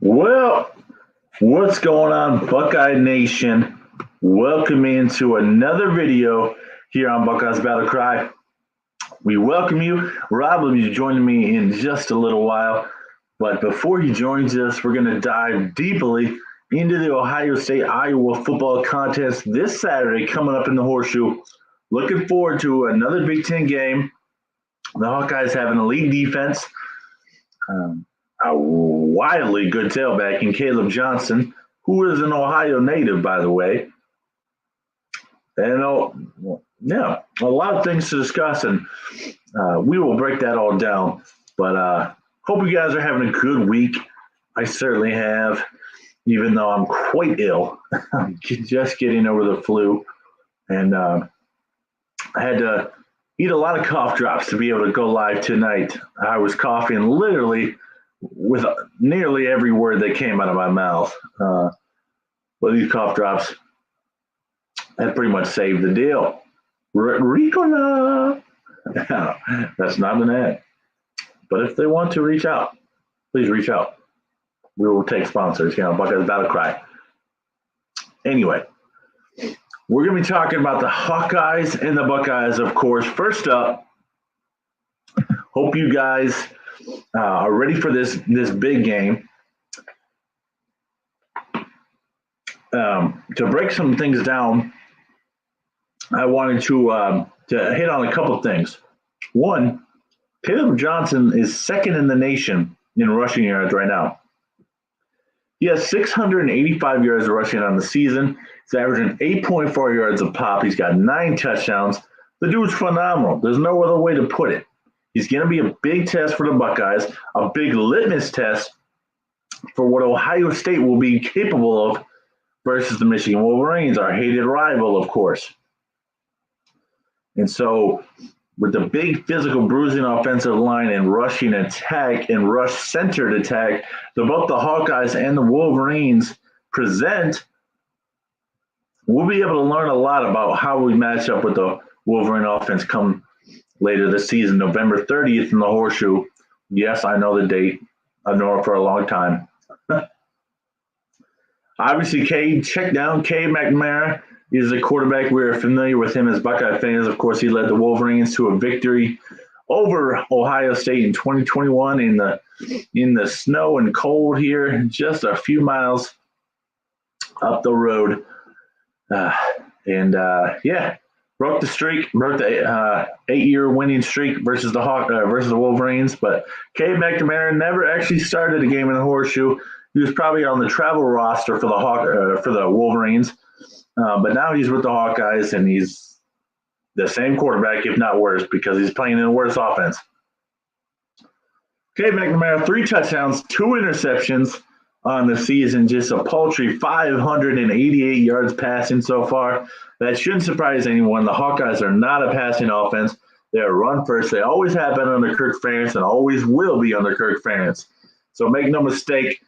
Well, what's going on, Buckeye Nation? Welcome into another video here on Buckeyes Battle Cry. We welcome you. Rob will be joining me in just a little while. But before he joins us, we're going to dive deeply into the Ohio State-Iowa football contest this Saturday coming up in the Horseshoe. Looking forward to another Big Ten game. The Hawkeyes have an elite defense. A wildly good tailback in Caleb Johnson, who is an Ohio native, by the way. And, a lot of things to discuss, and we will break that all down. But hope you guys are having a good week. I certainly have, even though I'm quite ill. I'm just getting over the flu. And I had to eat a lot of cough drops to be able to go live tonight. I was coughing literally with nearly every word that came out of my mouth. But these cough drops have pretty much saved the deal. Ricola. That's not an ad. But if they want to reach out, please reach out. We will take sponsors, Buckeyes Battle Cry. Anyway, we're going to be talking about the Hawkeyes and the Buckeyes, of course. First up, hope you guys are ready for this big game. To break some things down, I wanted to hit on a couple things. One, Caleb Johnson is second in the nation in rushing yards right now. He has 685 yards rushing on the season. He's averaging 8.4 yards a pop. He's got 9 touchdowns. The dude's phenomenal. There's no other way to put it. He's going to be a big test for the Buckeyes, a big litmus test for what Ohio State will be capable of versus the Michigan Wolverines, our hated rival, of course. And so with the big physical bruising offensive line and rushing attack and rush-centered attack that both the Hawkeyes and the Wolverines present, we'll be able to learn a lot about how we match up with the Wolverine offense come later this season, November 30th in the Horseshoe. Yes, I know the date. I've known it for a long time. Obviously, Cade McNamara is a quarterback. We're familiar with him as Buckeye fans. Of course, he led the Wolverines to a victory over Ohio State in 2021 in the snow and cold here, just a few miles up the road. Broke the 8-year winning streak versus the Wolverines. But Cade McNamara never actually started a game in the Horseshoe. He was probably on the travel roster for the Wolverines, but now he's with the Hawkeyes, and he's the same quarterback, if not worse, because he's playing in a worse offense. Cade McNamara, 3 touchdowns, 2 interceptions on the season, just a paltry 588 yards passing so far. That shouldn't surprise anyone. The Hawkeyes are not a passing offense. They're run first. They always have been under Kirk Ferentz and always will be under Kirk Ferentz. So make no mistake,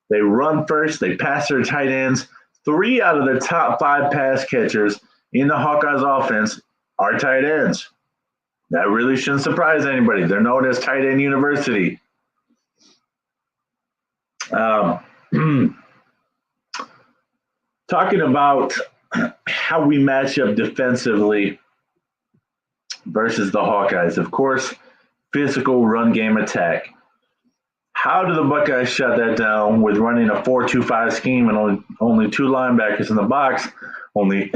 they run first. They pass their tight ends. 3 out of the top 5 pass catchers in the Hawkeyes offense are tight ends. That really shouldn't surprise anybody. They're known as tight end university. Talking about how we match up defensively versus the Hawkeyes. Of course, physical run game attack. How do the Buckeyes shut that down with running a 4-2-5 scheme and only 2 linebackers in the box, only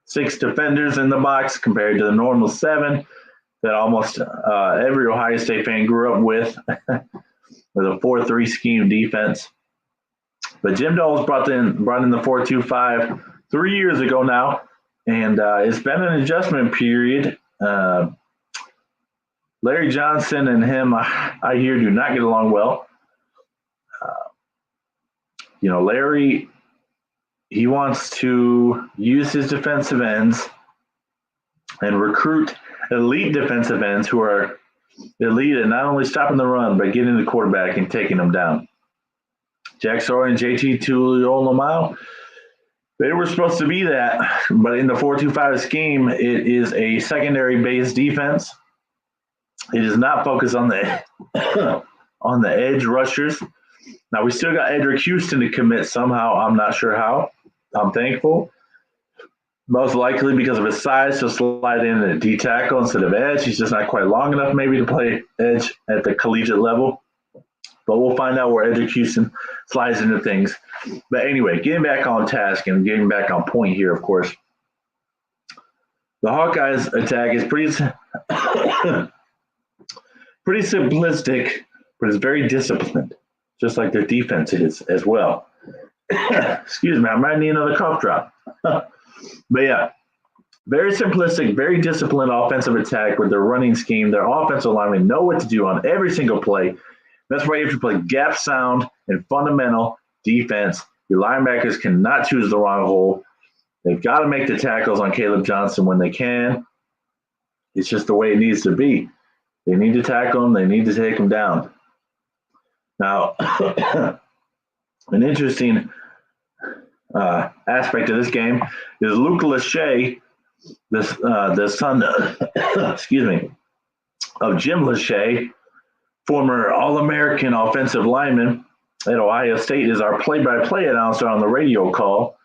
6 defenders in the box compared to the normal 7 that almost every Ohio State fan grew up with a 4-3 scheme defense? But Jim Knowles brought in the 4-2-5 3 years ago now, and it's been an adjustment period. Larry Johnson and him, I hear, do not get along well. Larry, he wants to use his defensive ends and recruit elite defensive ends who are elite at not only stopping the run, but getting the quarterback and taking them down. Jack Sawyer and JT Tuiolomalu, they were supposed to be that, but in the 4-2-5 scheme, it is a secondary-based defense. It is not focused on the on the edge rushers. Now, we still got Edric Houston to commit somehow. I'm not sure how. I'm thankful. Most likely because of his size, he'll slide in at D tackle instead of edge. He's just not quite long enough maybe to play edge at the collegiate level. But we'll find out where Edric Houston slides into things. But anyway, getting back on task and getting back on point here, of course. The Hawkeyes attack is pretty simplistic, but it's very disciplined, just like their defense is as well. Excuse me, I might need another cough drop. But yeah, very simplistic, very disciplined offensive attack with their running scheme. Their offensive linemen know what to do on every single play. That's why you have to play gap sound and fundamental defense. Your linebackers cannot choose the wrong hole. They've got to make the tackles on Caleb Johnson when they can. It's just the way it needs to be. They need to tackle him. They need to take him down. Now, an interesting aspect of this game is Luke Lachey, the son, excuse me, of Jim Lachey, former All-American offensive lineman at Ohio State, is our play-by-play announcer on the radio call,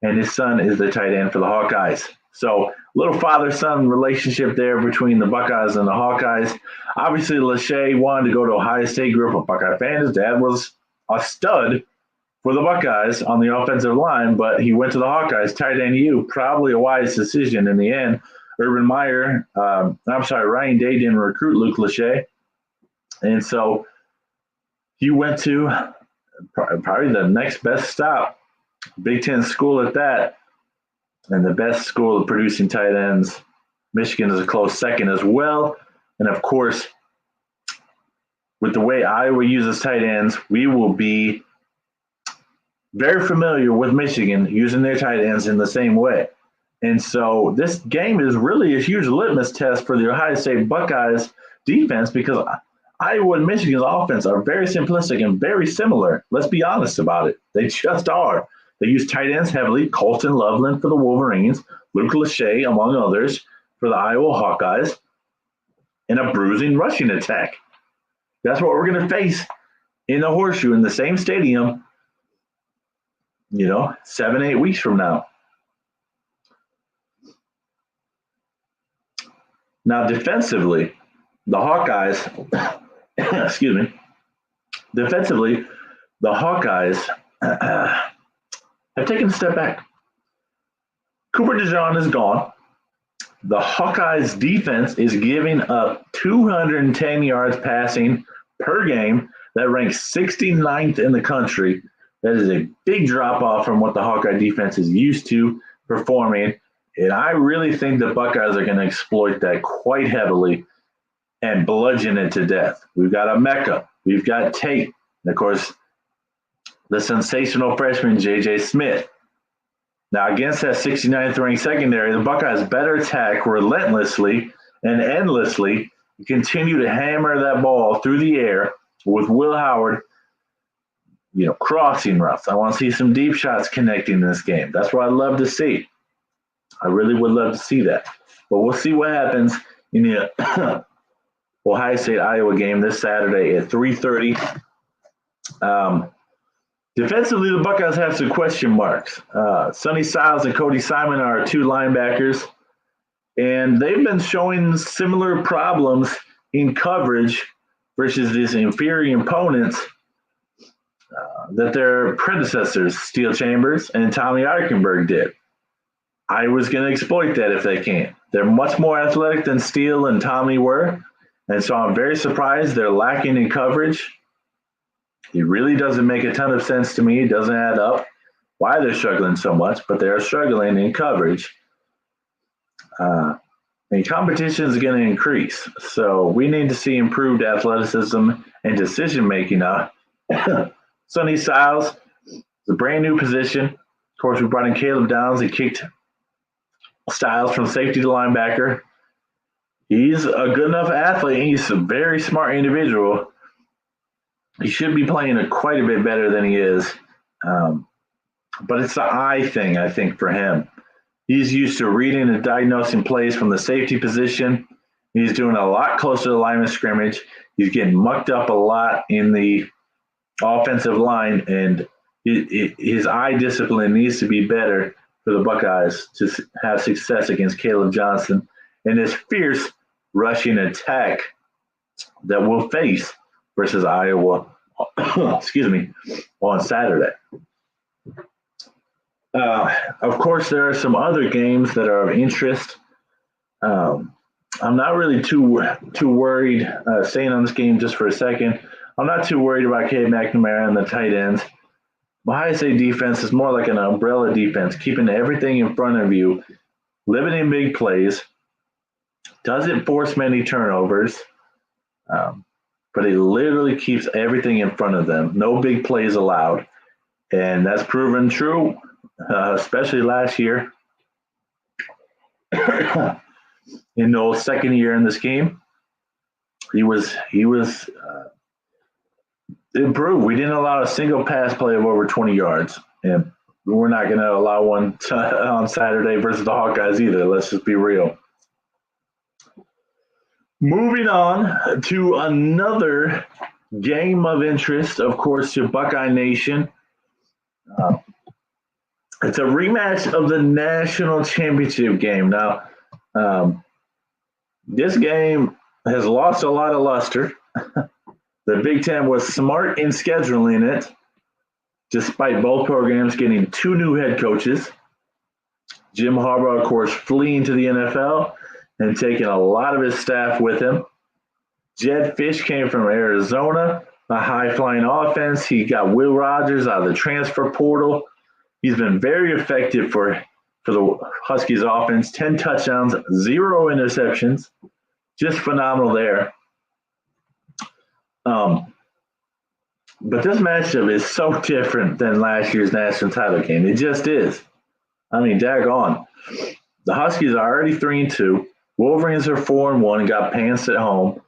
and his son is the tight end for the Hawkeyes. So, little father-son relationship there between the Buckeyes and the Hawkeyes. Obviously, Lachey wanted to go to Ohio State, grew up a Buckeye fan. His dad was a stud for the Buckeyes on the offensive line, but he went to the Hawkeyes, tight end U, probably a wise decision in the end. Ryan Day didn't recruit Luke Lachey. And so he went to probably the next best stop, Big Ten school at that, and the best school of producing tight ends. Michigan is a close second as well. And of course, with the way Iowa uses tight ends, we will be very familiar with Michigan using their tight ends in the same way. And so this game is really a huge litmus test for the Ohio State Buckeyes defense, because Iowa and Michigan's offense are very simplistic and very similar. Let's be honest about it. They just are. They use tight ends heavily. Colton Loveland for the Wolverines, Luke Lachey, among others, for the Iowa Hawkeyes, and a bruising rushing attack. That's what we're going to face in the Horseshoe in the same stadium, 7-8 weeks from now. Now, defensively, the Hawkeyes, excuse me, defensively, the Hawkeyes have taken a step back. Cooper DeJean is gone. The Hawkeyes defense is giving up 210 yards passing per game. That ranks 69th in the country. That is a big drop off from what the Hawkeye defense is used to performing. And I really think the Buckeyes are going to exploit that quite heavily and bludgeon it to death. We've got Emeka. We've got Tate. And, of course, the sensational freshman, J.J. Smith. Now, against that 69th ranked secondary, the Buckeyes better attack relentlessly and endlessly and continue to hammer that ball through the air with Will Howard, crossing routes. I want to see some deep shots connecting in this game. That's what I'd love to see. I really would love to see that. But we'll see what happens in the Ohio State-Iowa game this Saturday at 3:30. Defensively, the Buckeyes have some question marks. Sonny Styles and Cody Simon are our two linebackers, and they've been showing similar problems in coverage versus these inferior opponents that their predecessors, Steel Chambers and Tommy Eichenberg, did. Iowa's going to exploit that if they can. They're much more athletic than Steel and Tommy were, and so I'm very surprised they're lacking in coverage. It really doesn't make a ton of sense to me. It doesn't add up why they're struggling so much, but they're struggling in coverage. And competition is going to increase. So we need to see improved athleticism and decision-making. Sonny Styles is a brand new position. Of course, we brought in Caleb Downs and kicked Styles from safety to linebacker. He's a good enough athlete. He's a very smart individual. He should be playing quite a bit better than he is. But it's the eye thing, I think, for him. He's used to reading and diagnosing plays from the safety position. He's doing a lot closer to the line of scrimmage. He's getting mucked up a lot in the offensive line, and his eye discipline needs to be better for the Buckeyes to have success against Caleb Johnson and this fierce rushing attack that we'll face versus Iowa, excuse me, on Saturday. Of course, there are some other games that are of interest. I'm not really too worried. Staying on this game just for a second, I'm not too worried about Cade McNamara and the tight ends. Ohio State defense is more like an umbrella defense, keeping everything in front of you, limiting big plays, doesn't force many turnovers, but it literally keeps everything in front of them. No big plays allowed. And that's proven true, especially last year. In Noel's second year in this game, he was improved. We didn't allow a single pass play of over 20 yards, and we're not going to allow one on Saturday versus the Hawkeyes either. Let's just be real. Moving on to another game of interest, of course, to Buckeye Nation. It's a rematch of the national championship game. Now, this game has lost a lot of luster. The Big Ten was smart in scheduling it, despite both programs getting two new head coaches. Jim Harbaugh, of course, fleeing to the NFL and taking a lot of his staff with him. Jed Fish came from Arizona, a high-flying offense. He got Will Rogers out of the transfer portal. He's been very effective for the Huskies offense. 10 touchdowns, 0 interceptions. Just phenomenal there. But this matchup is so different than last year's national title game. It just is. I mean, daggone. The Huskies are already 3-2. Wolverines are 4-1, got pants at home.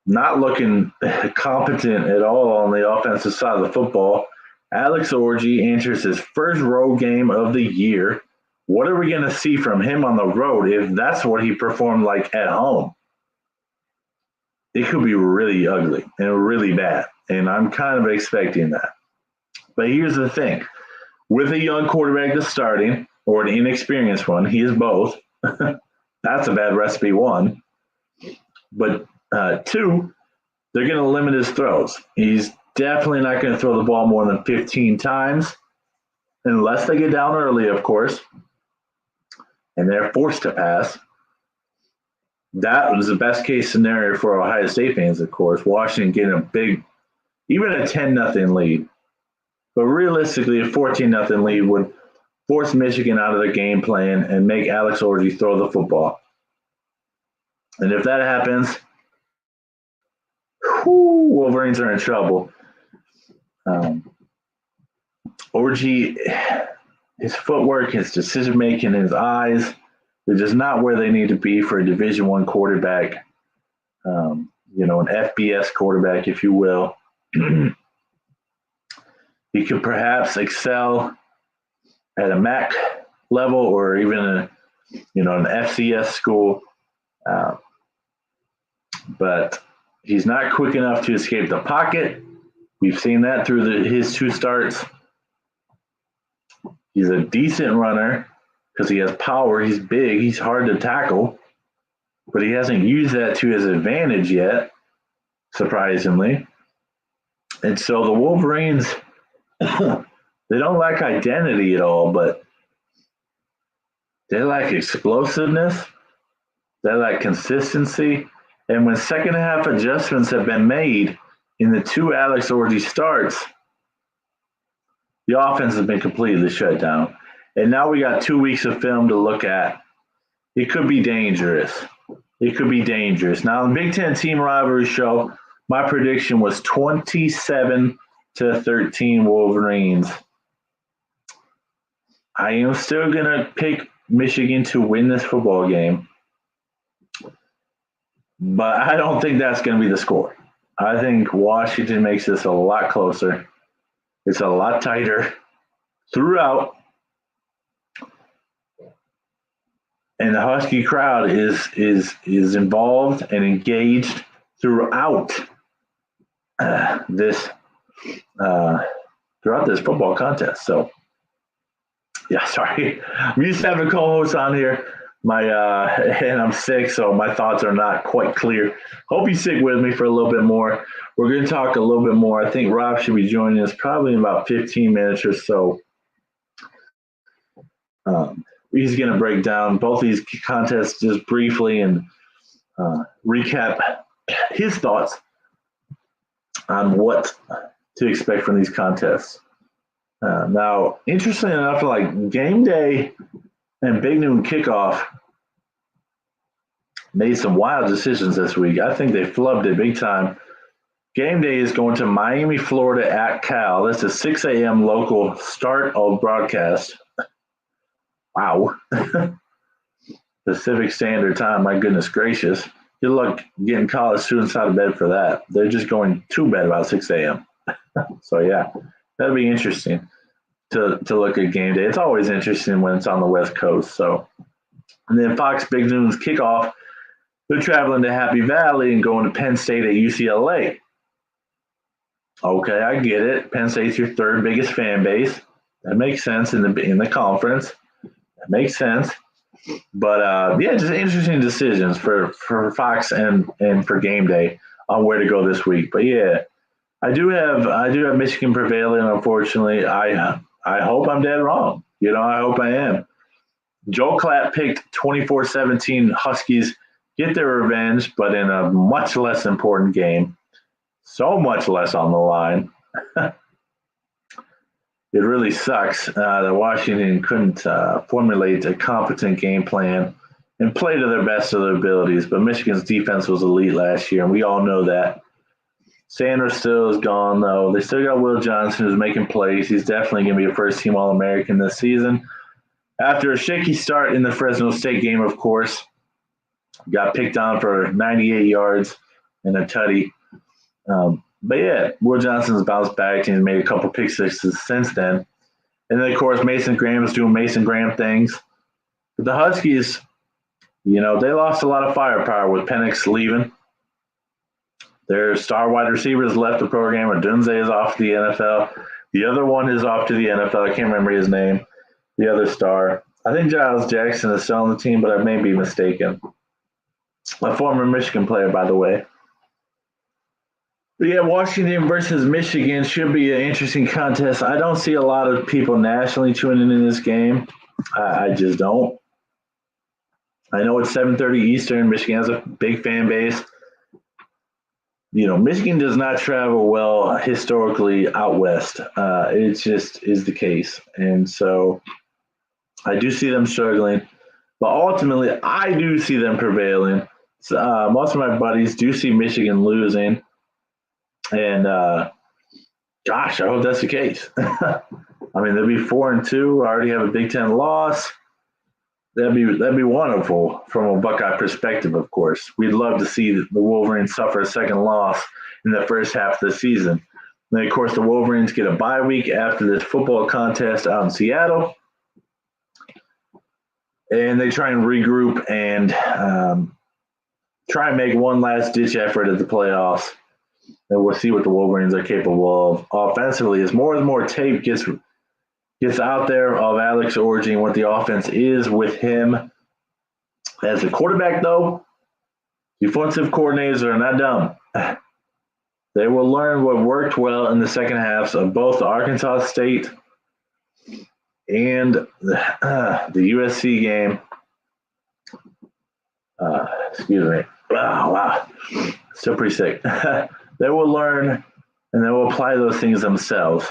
Not looking competent at all on the offensive side of the football. Alex Orji enters his first road game of the year. What are we going to see from him on the road if that's what he performed like at home? It could be really ugly and really bad, and I'm kind of expecting that. But here's the thing. With a young quarterback that's starting, or an inexperienced one, he is both. That's a bad recipe, one. But two, they're going to limit his throws. He's definitely not going to throw the ball more than 15 times, unless they get down early, of course, and they're forced to pass. That was the best case scenario for Ohio State fans, of course. Washington getting a big, even a 10-0 lead. But realistically, a 14-0 lead would force Michigan out of the game plan and make Alex Orji throw the football. And if that happens, Wolverines are in trouble. Orji, his footwork, his decision-making, his eyes, they're just not where they need to be for a Division I quarterback, an FBS quarterback, if you will. He could perhaps excel at a MAC level or even an FCS school, but he's not quick enough to escape the pocket. We've seen that through his two starts. He's a decent runner because he has power. He's big. He's hard to tackle, but he hasn't used that to his advantage yet, surprisingly. And so the Wolverines, they don't lack identity at all, but they lack explosiveness. They lack consistency. And when second half adjustments have been made in the two Alex Orji starts, the offense has been completely shut down. And now we got 2 weeks of film to look at. It could be dangerous. It could be dangerous. Now, in the Big Ten Team Rivalry Show, my prediction was 27-13 Wolverines. I am still going to pick Michigan to win this football game, but I don't think that's going to be the score. I think Washington makes this a lot closer. It's a lot tighter throughout. And the Husky crowd is involved and engaged throughout this throughout this football contest. So, yeah, sorry. I'm used to having a co-host on here. And I'm sick, so my thoughts are not quite clear. Hope you stick with me for a little bit more. We're going to talk a little bit more. I think Rob should be joining us probably in about 15 minutes or so. He's going to break down both these contests just briefly and recap his thoughts on what to expect from these contests. Now, interestingly enough, like game day and big noon kickoff made some wild decisions this week. I think they flubbed it big time. Game day is going to Miami, Florida at Cal. That's a 6 a.m. local start of broadcast. Wow. Pacific Standard Time, my goodness gracious. Good luck getting college students out of bed for that. They're just going to bed about 6 a.m. So, yeah, that'll be interesting to look at game day. It's always interesting when it's on the West Coast. So, and then Fox Big Noon's kickoff, they're traveling to Happy Valley and going to Penn State at UCLA. Okay, I get it. Penn State's your third biggest fan base. That makes sense in the conference. That makes sense. But yeah, just interesting decisions for Fox and for game day on where to go this week. But yeah, I do have Michigan prevailing. Unfortunately, I hope I'm dead wrong. I hope I am. Joel Klatt picked 24-17 Huskies get their revenge, but in a much less important game. So much less on the line. It really sucks that Washington couldn't formulate a competent game plan and play to their best of their abilities. But Michigan's defense was elite last year, and we all know that. Sanders still is gone, though. They still got Will Johnson, who's making plays. He's definitely going to be a first-team All-American this season. After a shaky start in the Fresno State game, of course, got picked on for 98 yards and a tutty. But yeah, Will Johnson's bounced back and he's made a couple pick sixes since then. And then, of course, Mason Graham's doing Mason Graham things. But the Huskies, they lost a lot of firepower with Penix leaving. Their star wide receivers left the program. Odunze is off to the NFL. The other one is off to the NFL. I can't remember his name. The other star. I think Giles Jackson is still on the team, but I may be mistaken. A former Michigan player, by the way. But yeah, Washington versus Michigan should be an interesting contest. I don't see a lot of people nationally tuning in this game. I just don't. I know it's 7:30 Eastern. Michigan has a big fan base. Michigan does not travel well historically out west. It just is the case. And so I do see them struggling. But ultimately, I do see them prevailing. Most of my buddies do see Michigan losing. And gosh, I hope that's the case. I mean, they'll be 4-2. Already have a Big Ten loss. That'd be wonderful from a Buckeye perspective. Of course, we'd love to see the Wolverines suffer a second loss in the first half of the season. And then, of course, the Wolverines get a bye week after this football contest out in Seattle, and they try and regroup and try and make one last ditch effort at the playoffs. And we'll see what the Wolverines are capable of offensively. As more tape gets out there of Alex Orji and what the offense is with him as a quarterback, though, defensive coordinators are not dumb. They will learn what worked well in the second halves of both the Arkansas State and the USC game. Excuse me. Wow. Still pretty sick. They will learn and they will apply those things themselves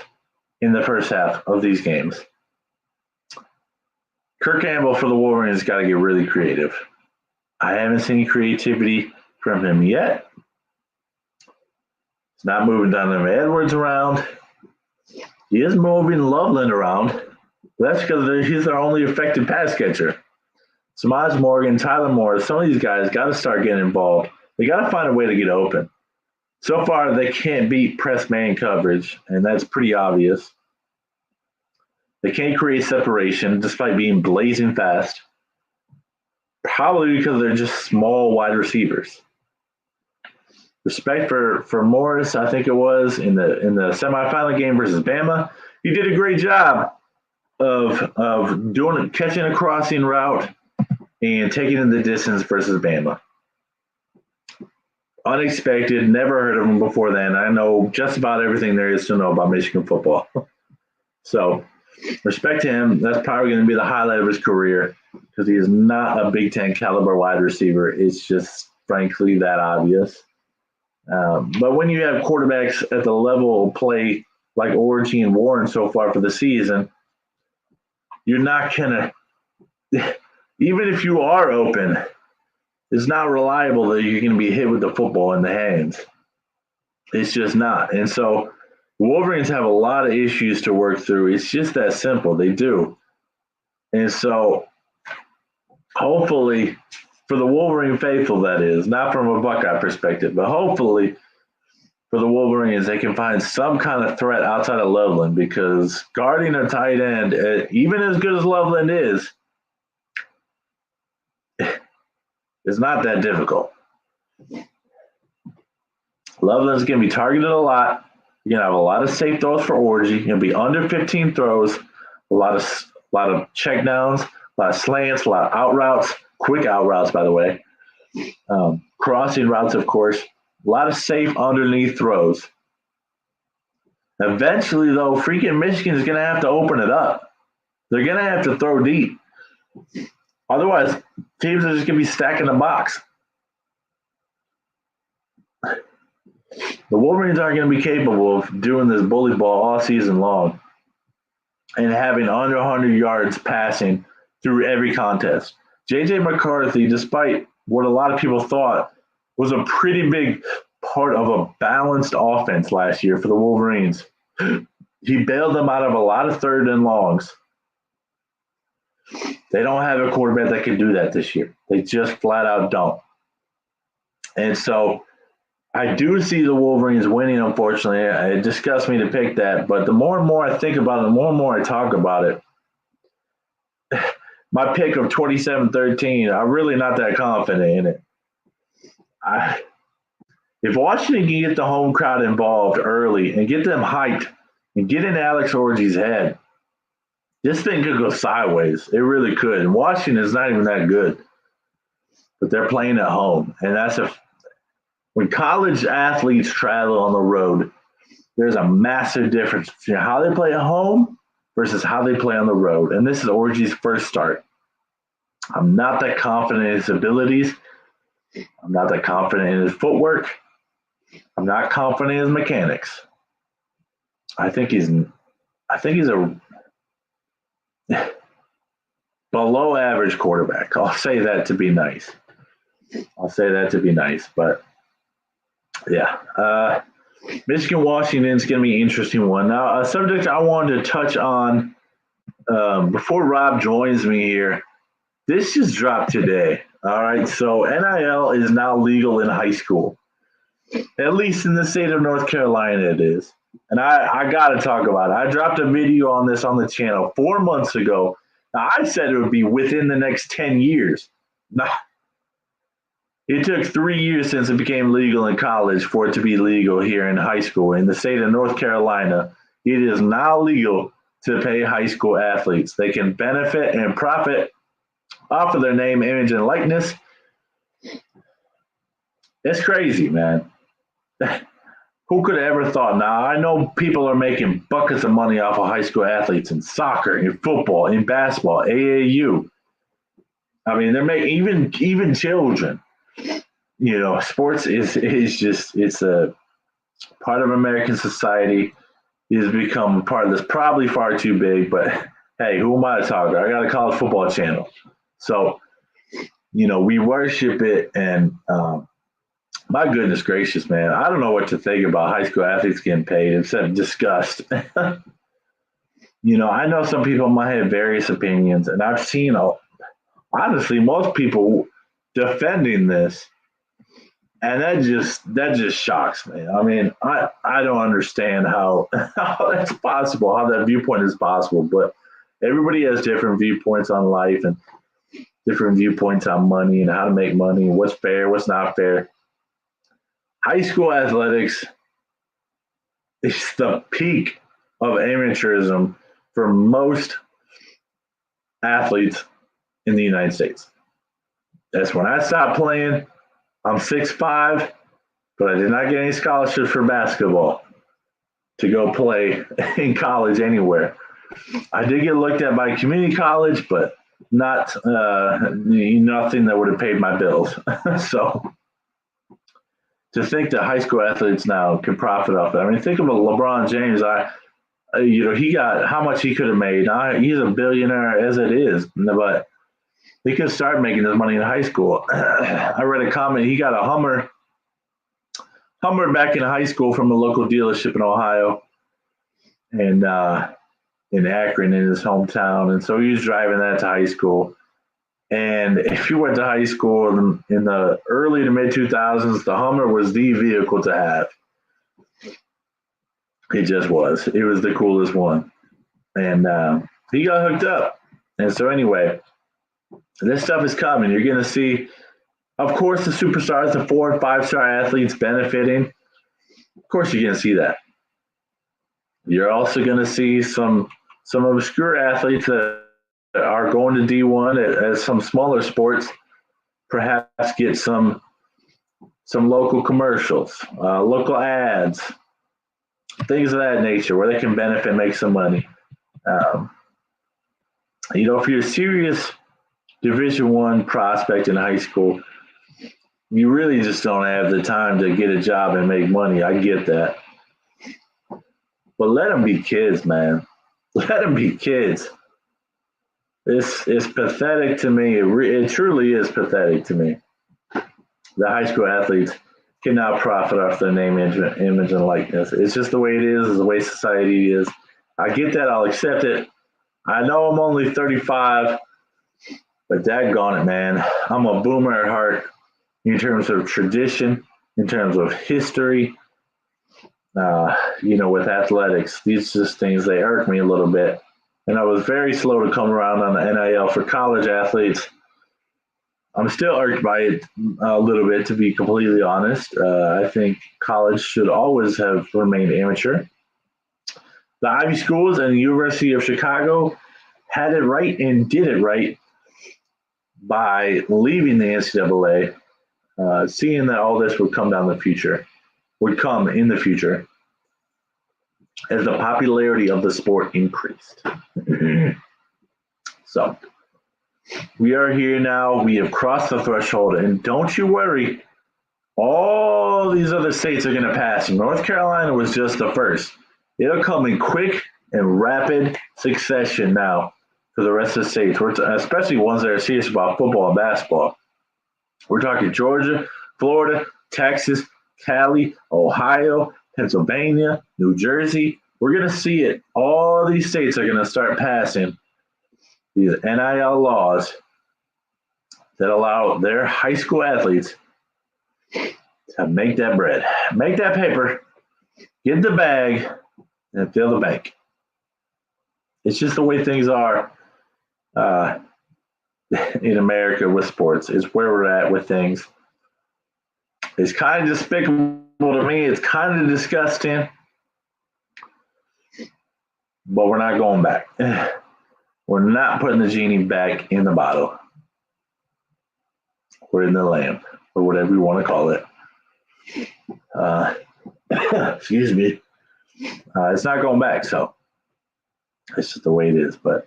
in the first half of these games. Kirk Campbell for the Wolverines got to get really creative. I haven't seen creativity from him yet. He's not moving Donovan Edwards around. He is moving Loveland around. That's because he's our only effective pass catcher. Samaj Morgan, Tyler Moore, some of these guys got to start getting involved. They got to find a way to get open. So far, they can't beat press man coverage, and that's pretty obvious. They can't create separation despite being blazing fast, probably because they're just small wide receivers. Respect for Morris, I think it was in the semifinal game versus Bama. He did a great job of catching a crossing route and taking in the distance versus Bama. Unexpected, never heard of him before then. I know just about everything there is to know about Michigan football. So, respect to him. That's probably going to be the highlight of his career because he is not a Big Ten caliber wide receiver. It's just, frankly, that obvious. But when you have quarterbacks at the level of play like Orji and Warren so far for the season, you're not going to, even if you are open, it's not reliable that you're going to be hit with the football in the hands. It's just not. And so Wolverines have a lot of issues to work through. It's just that simple. They do. And so hopefully, for the Wolverine faithful, that is, not from a Buckeye perspective, but hopefully for the Wolverines, they can find some kind of threat outside of Loveland because guarding a tight end, even as good as Loveland is not that difficult. Loveland's going to be targeted a lot. You're going to have a lot of safe throws for Orji. You're going to be under 15 throws, a lot of check downs, a lot of slants, a lot of out routes, quick out routes, by the way. Crossing routes, of course. A lot of safe underneath throws. Eventually, though, freaking Michigan is going to have to open it up. They're going to have to throw deep. Otherwise, teams are just going to be stacking the box. The Wolverines aren't going to be capable of doing this bully ball all season long and having under 100 yards passing through every contest. J.J. McCarthy, despite what a lot of people thought, was a pretty big part of a balanced offense last year for the Wolverines. He bailed them out of a lot of third and longs. They don't have a quarterback that can do that this year. They just flat out don't. And so I do see the Wolverines winning, unfortunately. It disgusts me to pick that, but the more and more I think about it, the more and more I talk about it, my pick of 27-13, I'm really not that confident in it. If Washington can get the home crowd involved early and get them hyped and get in Alex Orji's head, this thing could go sideways. It really could. And Washington is not even that good, but they're playing at home. And when college athletes travel on the road, there's a massive difference between how they play at home versus how they play on the road. And this is Orji's first start. I'm not that confident in his abilities. I'm not that confident in his footwork. I'm not confident in his mechanics. I think he's a below average quarterback. I'll say that to be nice. But yeah, Michigan Washington is going to be an interesting one. Now, a subject I wanted to touch on before Rob joins me here. This just dropped today. All right, so NIL is now legal in high school. At least in the state of North Carolina it is. And I got to talk about it. I dropped a video on this on the channel 4 months ago. Now, I said it would be within the next 10 years. Now, it took 3 years since it became legal in college for it to be legal here in high school. In the state of North Carolina, it is now legal to pay high school athletes. They can benefit and profit off of their name, image, and likeness. It's crazy, man. Who could have ever thought? Now, I know people are making buckets of money off of high school athletes in soccer, in football, in basketball, AAU. I mean, they're making even children. You know, sports is just, it's a part of American society. It has become part of this, probably far too big, but hey, who am I to talk about? I got a college football channel. So, you know, we worship it, and my goodness gracious, man, I don't know what to think about high school athletes getting paid except disgust. You know, I know some people might have various opinions, and I've seen, honestly, most people defending this, and that just shocks me. I mean, I don't understand how that's possible, how that viewpoint is possible, but everybody has different viewpoints on life and different viewpoints on money and how to make money and what's fair, what's not fair. high school athletics is the peak of amateurism for most athletes in the United States. That's when I stopped playing. I'm 6'5", but I did not get any scholarships for basketball to go play in college anywhere. I did get looked at by community college, but not nothing that would have paid my bills. So to think that high school athletes now can profit off that. I mean, think of LeBron James. He got how much he could have made. He's a billionaire as it is, but he could start making his money in high school. I read a comment. He got a Hummer back in high school from a local dealership in Ohio, and in Akron, in his hometown. And so he was driving that to high school. And if you went to high school in the early to mid 2000s, the Hummer was the vehicle to have. It just was. It was the coolest one. And he got hooked up. And so anyway, this stuff is coming. You're going to see, of course, the superstars, the 4- and 5-star athletes benefiting. Of course, you're going to see that. You're also going to see some obscure athletes that are going to D1 as some smaller sports, perhaps get some local commercials, local ads, things of that nature where they can benefit, make some money. If you're a serious Division I prospect in high school, you really just don't have the time to get a job and make money. I get that. But let them be kids, man. Let them be kids. It's pathetic to me. It truly is pathetic to me. The high school athletes cannot profit off their name, image, and likeness. It's just the way it is. It's the way society is. I get that. I'll accept it. I know I'm only 35, but daggone it, man. I'm a boomer at heart in terms of tradition, in terms of history. With athletics, these just things, they irk me a little bit. And I was very slow to come around on the NIL for college athletes. I'm still irked by it a little bit, to be completely honest. I think college should always have remained amateur. The Ivy schools and the University of Chicago had it right and did it right by leaving the NCAA, seeing that all this would come in the future as the popularity of the sport increased. So we are here now. We have crossed the threshold, and don't you worry, all these other states are going to pass. North Carolina was just the first. It'll come in quick and rapid succession now for the rest of the states, especially ones that are serious about football and basketball. We're talking Georgia, Florida, Texas, Cali, Ohio, Pennsylvania, New Jersey. We're going to see it. All these states are going to start passing these NIL laws that allow their high school athletes to make that bread, make that paper, get the bag, and fill the bank. It's just the way things are in America with sports. It's where we're at with things. It's kind of despicable to me. It's kind of disgusting. But we're not going back. We're not putting the genie back in the bottle. Or in the lamp, or whatever you want to call it. Excuse me. It's not going back, so it's just the way it is. But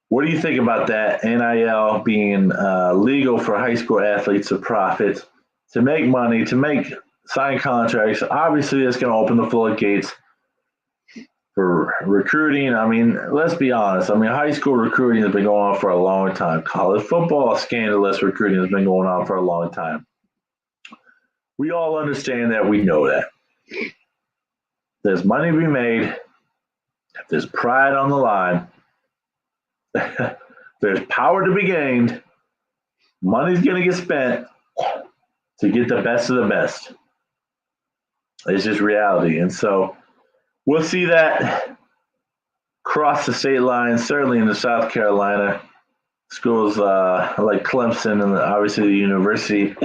what do you think about that? NIL being legal for high school athletes to profit, to make money, to sign contracts. Obviously, it's going to open the floodgates for recruiting. I mean, let's be honest. I mean, high school recruiting has been going on for a long time. College football, scandalous recruiting has been going on for a long time. We all understand that. We know that. There's money to be made. There's pride on the line. There's power to be gained. Money's going to get spent to get the best of the best. It's just reality. And so we'll see that cross the state line, certainly in the South Carolina. Schools like Clemson and obviously the University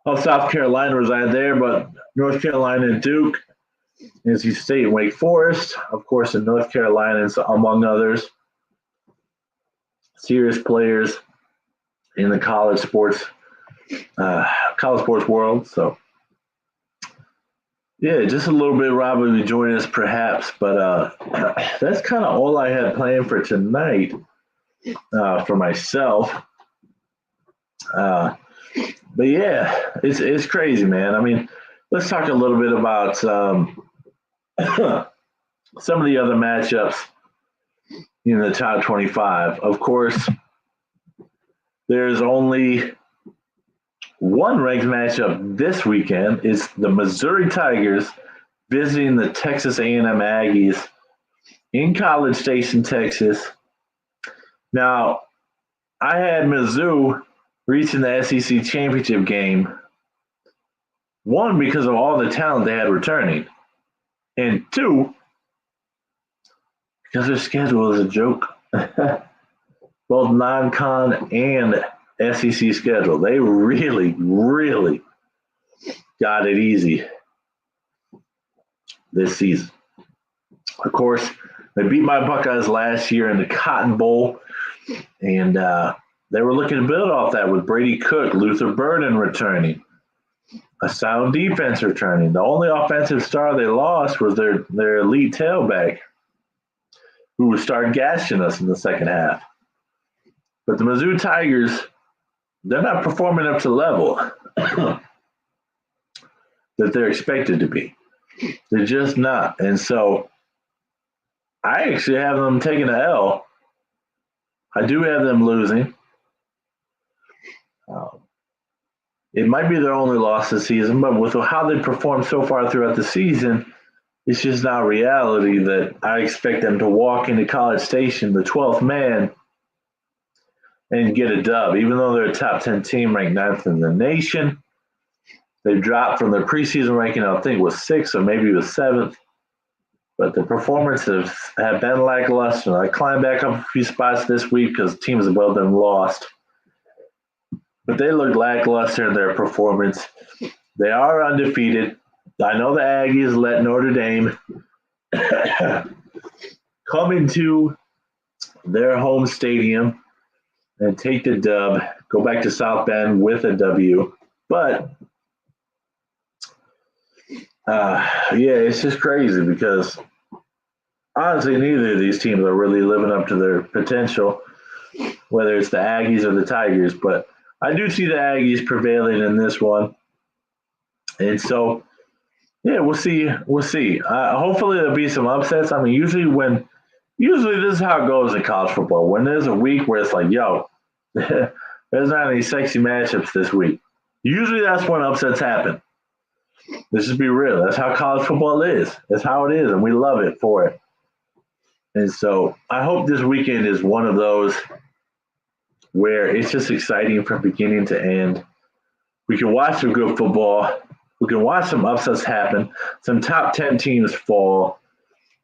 South Carolina reside there, but North Carolina and Duke, NC State and Wake Forest, of course, in North Carolina, among others, serious players in the college sports world. So, yeah, just a little bit, Rob, will be joining us perhaps, but that's kind of all I had planned for tonight for myself. Uh, but yeah, it's crazy, man. I mean, let's talk a little bit about some of the other matchups in the top 25. Of course, there's only one ranked matchup this weekend. It's the Missouri Tigers visiting the Texas A&M Aggies in College Station, Texas. Now, I had Mizzou reaching the SEC championship game. One, because of all the talent they had returning. And two, because their schedule is a joke. Both non-con and SEC schedule. They really, really got it easy this season. Of course, they beat my Buckeyes last year in the Cotton Bowl, and they were looking to build off that with Brady Cook, Luther Burden returning, a sound defense returning. The only offensive star they lost was their elite tailback, who would start gashing us in the second half. But the Mizzou Tigers, they're not performing up to the level that they're expected to be. They're just not. And so I actually have them taking an L. I do have them losing. It might be their only loss this season, but with how they performed so far throughout the season, it's just not reality that I expect them to walk into College Station, the 12th man, and get a dub. Even though they're a top 10 team ranked 9th in the nation, they've dropped from their preseason ranking, I think it was 6th or maybe it was 7th. But the performances have been lackluster. I climbed back up a few spots this week because teams above them lost. But they look lackluster in their performance. They are undefeated. I know the Aggies let Notre Dame come into their home stadium and take the dub, go back to South Bend with a W. But, yeah, it's just crazy because, honestly, neither of these teams are really living up to their potential, whether it's the Aggies or the Tigers. But I do see the Aggies prevailing in this one. And so, yeah, we'll see. We'll see. Hopefully there'll be some upsets. I mean, usually this is how it goes in college football. When there's a week where it's like, yo, there's not any sexy matchups this week. Usually that's when upsets happen. Let's just be real. That's how college football is. That's how it is, and we love it for it. And so I hope this weekend is one of those where it's just exciting from beginning to end. We can watch some good football. We can watch some upsets happen. Some top 10 teams fall.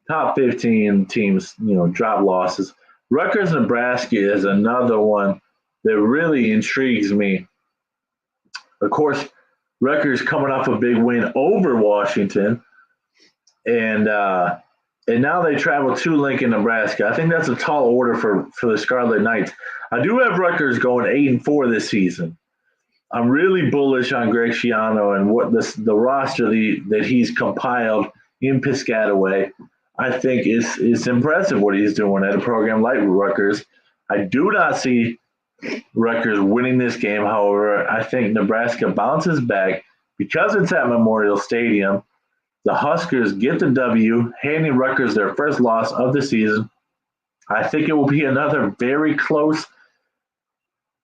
Top 15 teams, drop losses. Rutgers, Nebraska is another one that really intrigues me. Of course, Rutgers coming off a big win over Washington, and now they travel to Lincoln, Nebraska. I think that's a tall order for the Scarlet Knights. I do have Rutgers going 8-4 this season. I'm really bullish on Greg Schiano and what the roster that he's compiled in Piscataway. I think it's impressive what he's doing at a program like Rutgers. I do not see Rutgers winning this game. However, I think Nebraska bounces back because it's at Memorial Stadium. The Huskers get the W, handing Rutgers their first loss of the season. I think it will be another very close,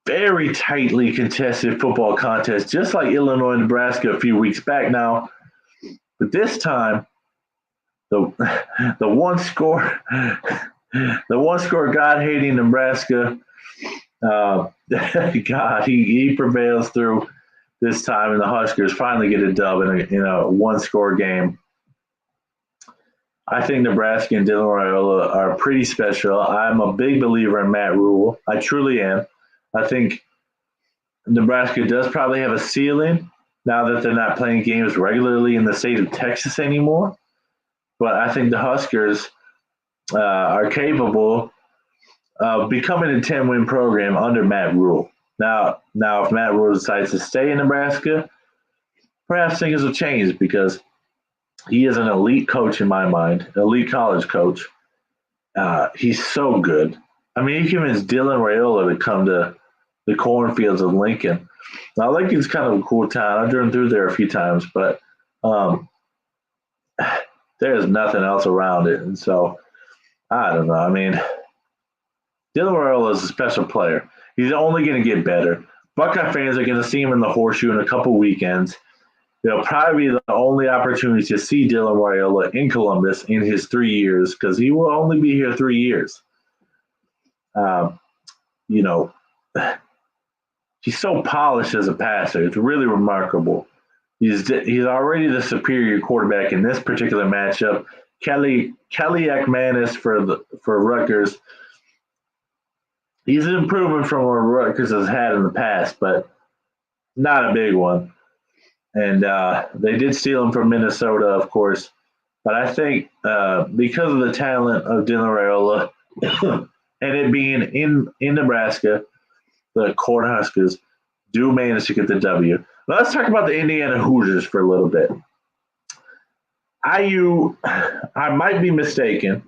very tightly contested football contest, just like Illinois and Nebraska a few weeks back now. But this time, the one score God-hating Nebraska, God, he prevails through this time, and the Huskers finally get a dub in a one-score game. I think Nebraska and Dylan Raiola are pretty special. I'm a big believer in Matt Rule. I truly am. I think Nebraska does probably have a ceiling, now that they're not playing games regularly in the state of Texas anymore. But I think the Huskers are capable of becoming a 10-win program under Matt Rule. Now, if Matt Rule decides to stay in Nebraska, perhaps things will change because he is an elite coach in my mind, elite college coach. He's so good. I mean, he convinced Dylan Raiola to come to the cornfields of Lincoln. Now, Lincoln's kind of a cool town. I've driven through there a few times, but there's nothing else around it. And so, I don't know. I mean, Dylan Raiola is a special player. He's only going to get better. Buckeye fans are going to see him in the Horseshoe in a couple weekends. It'll probably be the only opportunity to see Dylan Raiola in Columbus in his 3 years because he will only be here 3 years. You know, he's so polished as a passer. It's really remarkable. He's already the superior quarterback in this particular matchup. Kelly Ekmanis for Rutgers. He's an improvement from what Rutgers has had in the past, but not a big one. And they did steal him from Minnesota, of course. But I think because of the talent of Dylan Raiola and it being in Nebraska, the Cornhuskers do manage to get the W. Now let's talk about the Indiana Hoosiers for a little bit. IU, I might be mistaken.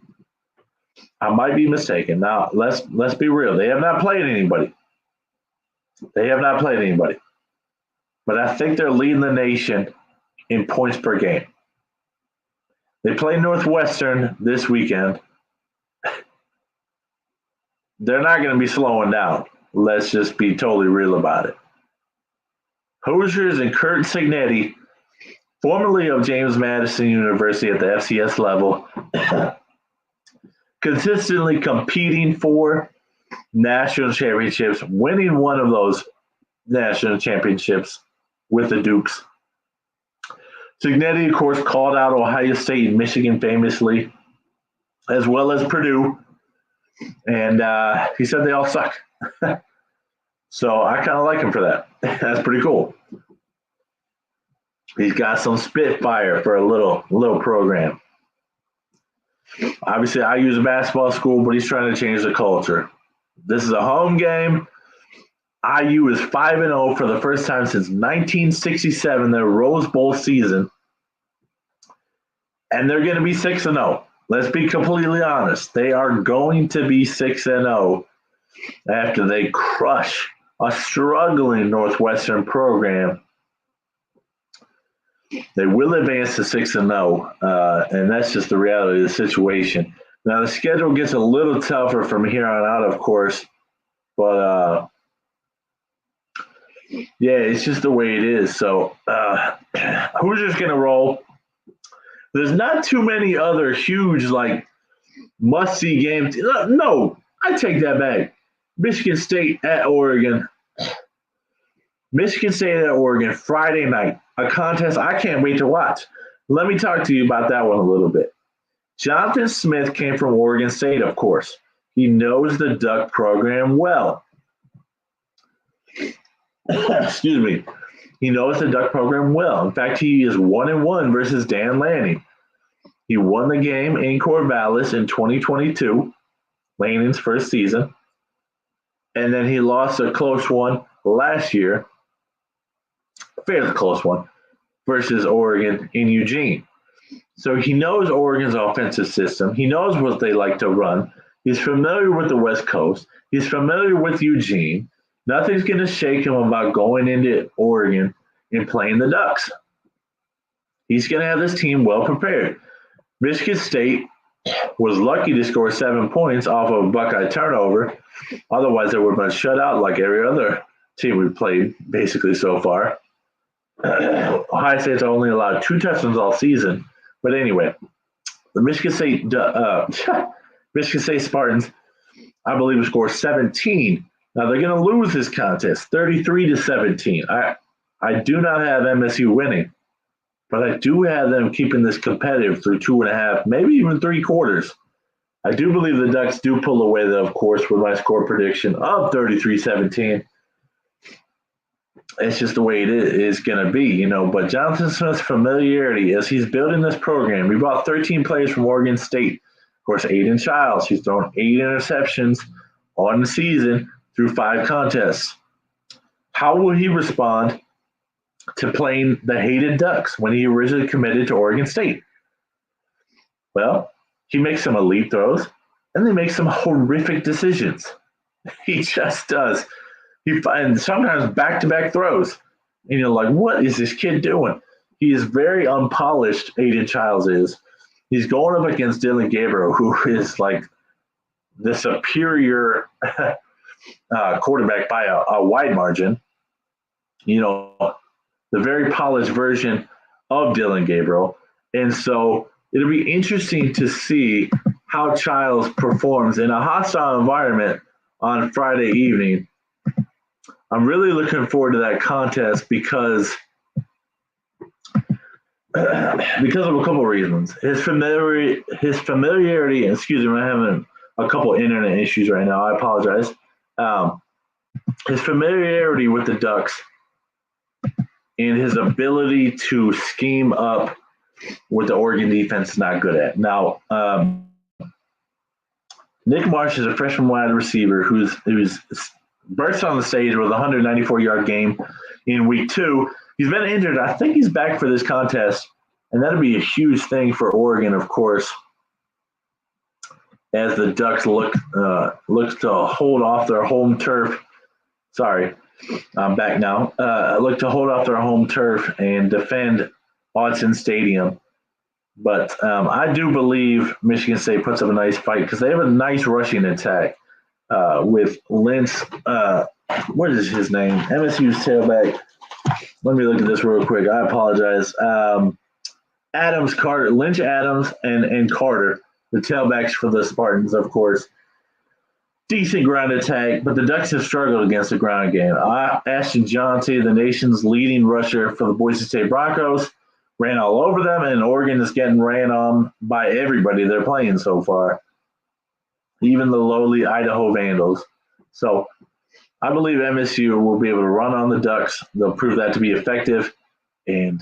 Now, let's be real. They have not played anybody. But I think they're leading the nation in points per game. They play Northwestern this weekend. They're not going to be slowing down. Let's just be totally real about it. Hoosiers and Kurt Cignetti, formerly of James Madison University at the FCS level, consistently competing for national championships, winning one of those national championships with the Dukes. Cignetti, of course, called out Ohio State and Michigan famously, as well as Purdue, and he said they all suck. So I kind of like him for that. That's pretty cool. He's got some spitfire for a little program. Obviously, I use a basketball school, but he's trying to change the culture. This is a home game. IU is 5-0 for the first time since 1967, their Rose Bowl season. And they're going to be 6-0. Let's be completely honest. They are going to be 6-0 after they crush a struggling Northwestern program. They will advance to 6-0, and that's just the reality of the situation. Now, the schedule gets a little tougher from here on out, of course, but yeah, it's just the way it is. So Hoosiers going to roll. There's not too many other huge, must-see games. No, I take that back. Michigan State at Oregon. Friday night. A contest I can't wait to watch. Let me talk to you about that one a little bit. Jonathan Smith came from Oregon State, of course. He knows the Duck program well. Excuse me. He knows the Duck program well. In fact, he is 1-1 versus Dan Lanning. He won the game in Corvallis in 2022, Lanning's first season. And then he lost a close one last year, fairly close one, versus Oregon in Eugene. So he knows Oregon's offensive system. He knows what they like to run. He's familiar with the West Coast. He's familiar with Eugene. Nothing's going to shake him about going into Oregon and playing the Ducks. He's going to have this team well prepared. Michigan State was lucky to score 7 points off of a Buckeye turnover. Otherwise, they would have been shut out like every other team we've played basically so far. Ohio State's only allowed 2 touchdowns all season. But anyway, the Michigan State Spartans, I believe, scored 17. Now, they're going to lose this contest, 33-17. I do not have MSU winning, but I do have them keeping this competitive through 2.5, maybe even 3 quarters. I do believe the Ducks do pull away, though, of course, with my score prediction of 33-17. it's just the way it is going to be, But Jonathan Smith's familiarity as he's building this program, we brought 13 players from Oregon State. Of course, Aiden Childs, he's thrown 8 interceptions on the season through 5 contests. How will he respond to playing the hated Ducks when he originally committed to Oregon State? Well, he makes some elite throws, and they make some horrific decisions. He just does. He finds sometimes back-to-back throws. And you're like, what is this kid doing? He is very unpolished, Aiden Childs is. He's going up against Dylan Gabriel, who is like the superior quarterback by a wide margin. The very polished version of Dylan Gabriel. And so it'll be interesting to see how Childs performs in a hostile environment on Friday evening. I'm really looking forward to that contest because of a couple of reasons. His familiarity, excuse me, I'm having a couple of internet issues right now. I apologize. His familiarity with the Ducks and his ability to scheme up what the Oregon defense is not good at. Now, Nick Marsh is a freshman wide receiver who's burst on the stage with a 194-yard game in week 2. He's been injured. I think he's back for this contest, and that'll be a huge thing for Oregon, of course, as the Ducks look to hold off their home turf. Sorry, I'm back now. Look to hold off their home turf and defend Autzen Stadium. But I do believe Michigan State puts up a nice fight because they have a nice rushing attack with Lynch. What is his name? MSU's tailback. Let me look at this real quick. I apologize. Adams, Carter, Lynch, Adams, and Carter, the tailbacks for the Spartans, of course. Decent ground attack, but the Ducks have struggled against the ground game. Ashton Johnson, the nation's leading rusher for the Boise State Broncos, ran all over them, and Oregon is getting ran on by everybody they're playing so far, even the lowly Idaho Vandals. So I believe MSU will be able to run on the Ducks. They'll prove that to be effective, and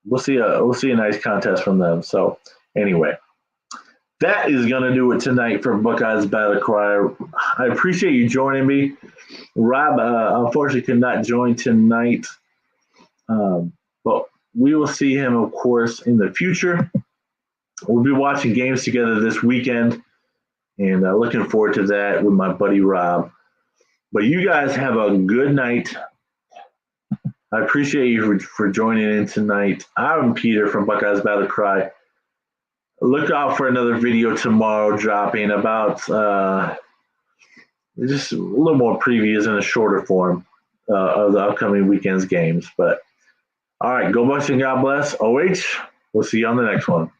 we'll see a nice contest from them. So anyway, that is going to do it tonight for Buckeyes Battle Cry. I appreciate you joining me. Rob, unfortunately, could not join tonight, but we will see him, of course, in the future. We'll be watching games together this weekend, and looking forward to that with my buddy Rob. But you guys have a good night. I appreciate you for joining in tonight. I'm Peter from Buckeyes Battle Cry. Look out for another video tomorrow dropping about just a little more previews in a shorter form of the upcoming weekend's games. But all right, go Bucks and God bless. OH, we'll see you on the next one.